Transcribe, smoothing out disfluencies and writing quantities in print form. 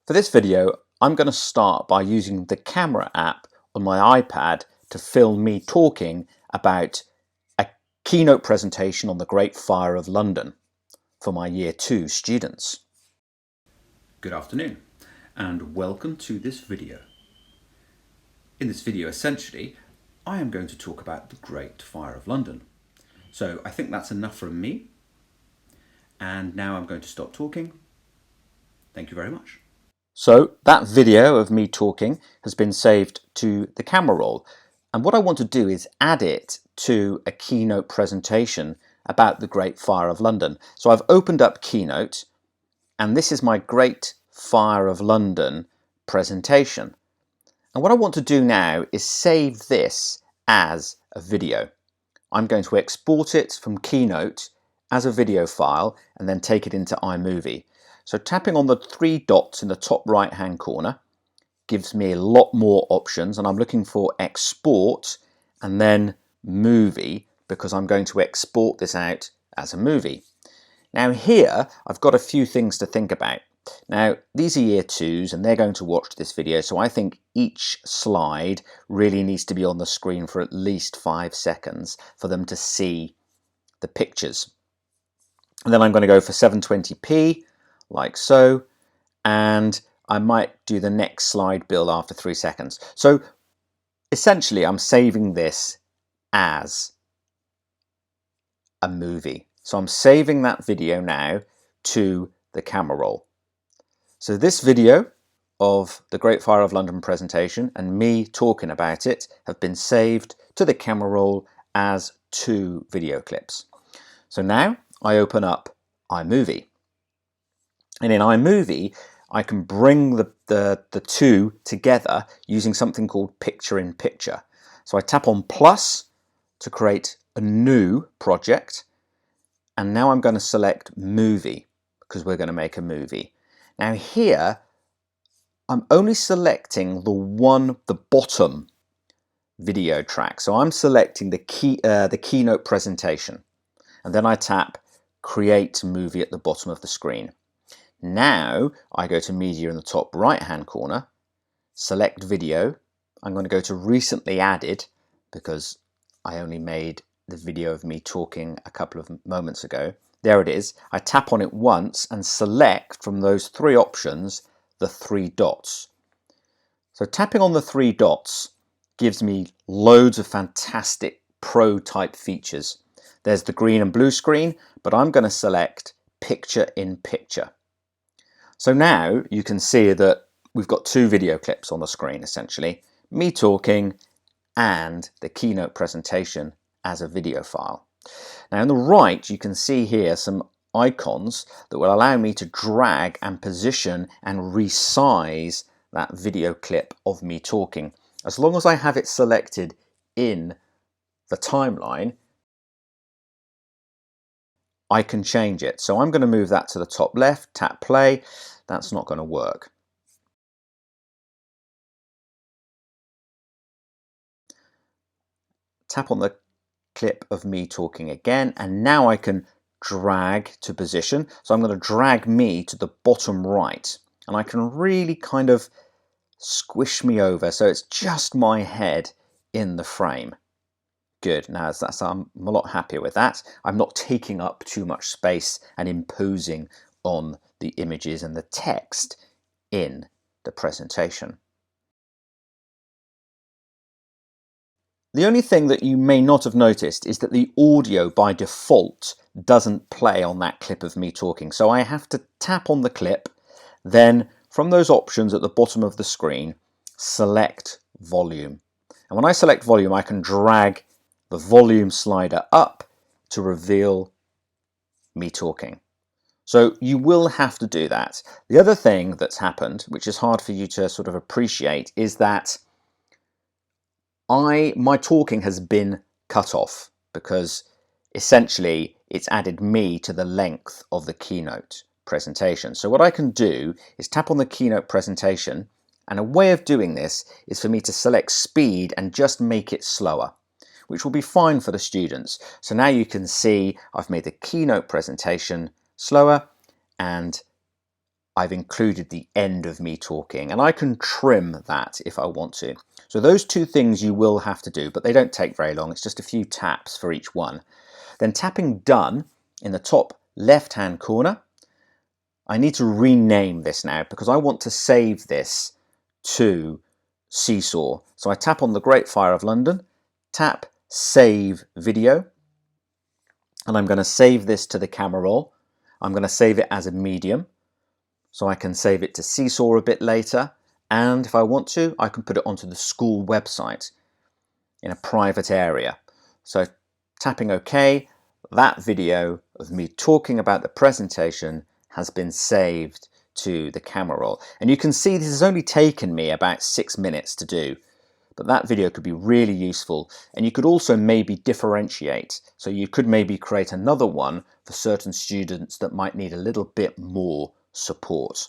For this video, I'm going to start by using the camera app on my iPad to film me talking about a keynote presentation on the Great Fire of London for my Year 2 students. Good afternoon and welcome to this video. In this video, essentially, I am going to talk about the Great Fire of London. So I think that's enough from me. And now I'm going to stop talking. Thank you very much. So that video of me talking has been saved to the camera roll. And what I want to do is add it to a keynote presentation about the Great Fire of London. So I've opened up Keynote and this is my Great Fire of London presentation. And what I want to do now is save this as a video. I'm going to export it from Keynote as a video file and then take it into iMovie. So tapping on the three dots in the top right hand corner gives me a lot more options, and I'm looking for export and then movie because I'm going to export this out as a movie. Now here I've got a few things to think about. Now these are Year 2s and they're going to watch this video, so I think each slide really needs to be on the screen for at least 5 seconds for them to see the pictures. And then I'm going to go for 720p like so, and I might do the next slide build after 3 seconds. So essentially I'm saving this as a movie. So I'm saving that video now to the camera roll. So this video of the Great Fire of London presentation and me talking about it have been saved to the camera roll as 2 video clips. So now I open up iMovie. And in iMovie, I can bring the two together using something called Picture-in-Picture. So I tap on plus to create a new project. And now I'm going to select movie because we're going to make a movie. Now here, I'm only selecting the bottom video track. So I'm selecting the keynote presentation. And then I tap Create Movie at the bottom of the screen. Now I go to Media in the top right hand corner, select Video. I'm going to go to Recently Added because I only made the video of me talking a couple of moments ago. There it is. I tap on it once and select from those 3 options the 3 dots. So tapping on the 3 dots gives me loads of fantastic pro type features. There's the green and blue screen, but I'm going to select Picture-in-Picture. So now you can see that we've got 2 video clips on the screen, essentially, me talking and the keynote presentation as a video file. Now on the right, you can see here some icons that will allow me to drag and position and resize that video clip of me talking. As long as I have it selected in the timeline, I can change it. So I'm going to move that to the top left, tap play. That's not going to work. Tap on the clip of me talking again, and now I can drag to position. So I'm going to drag me to the bottom right, and I can really kind of squish me over so it's just my head in the frame. Good. Now I'm a lot happier with that. I'm not taking up too much space and imposing on the images and the text in the presentation. The only thing that you may not have noticed is that the audio by default doesn't play on that clip of me talking. So I have to tap on the clip, then from those options at the bottom of the screen, select volume. And when I select volume, I can drag the volume slider up to reveal me talking. So you will have to do that. The other thing that's happened, which is hard for you to sort of appreciate, is that my talking has been cut off because essentially it's added me to the length of the keynote presentation. So what I can do is tap on the keynote presentation, and a way of doing this is for me to select speed and just make it slower, which will be fine for the students. So now you can see I've made the keynote presentation slower and I've included the end of me talking, and I can trim that if I want to. So those two things you will have to do, but they don't take very long. It's just a few taps for each one. Then tapping done in the top left-hand corner, I need to rename this now because I want to save this to Seesaw. So I tap on the Great Fire of London, tap Save Video, and I'm going to save this to the camera roll. I'm going to save it as a medium, so I can save it to Seesaw a bit later, and if I want to, I can put it onto the school website in a private area. So tapping OK, that video of me talking about the presentation has been saved to the camera roll. And you can see this has only taken me about 6 minutes to do, but that video could be really useful. And you could also maybe differentiate. So you could maybe create another one for certain students that might need a little bit more support.